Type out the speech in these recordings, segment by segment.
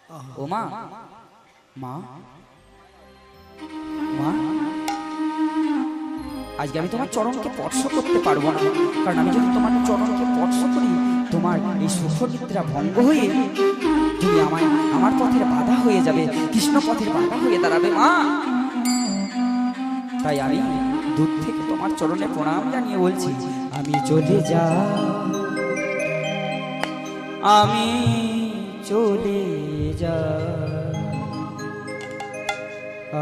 ও মা, মা মা, আজকে আমি তোমার চরণকে স্পর্শ করতে পারবো না, কারণ আমি যদি তোমার চরণকে স্পর্শ করি তোমার এই সুখনিদ্রা ভঙ্গ হয়ে তুমি আমার পথের বাধা হয়ে যাবে, কৃষ্ণ পথের বাধা হয়ে দাঁড়াবে মা। তাই আমি দূর থেকে তোমার চরণে প্রণাম জানিয়ে বলছি, আমি চলে যা, আমি চলে যা,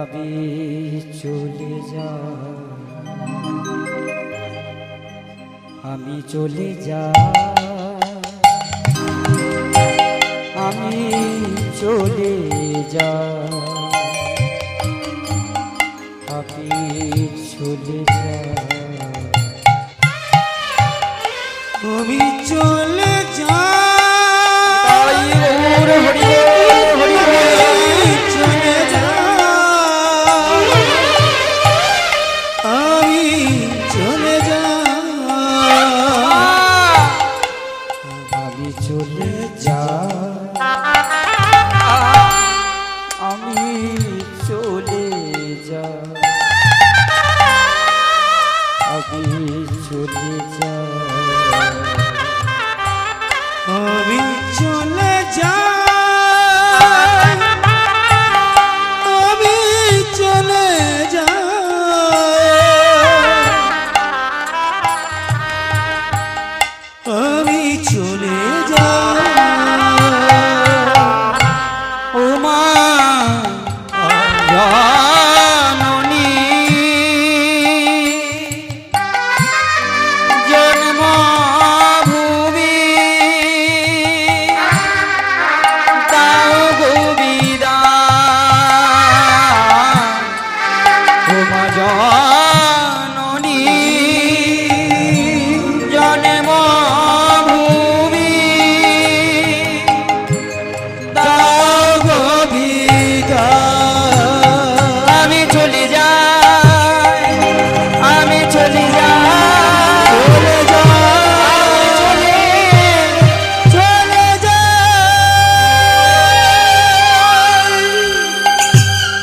আমি চলে যা, আমি চলে যা, আমি চলে যা, আমি চলে যা, আমি চলে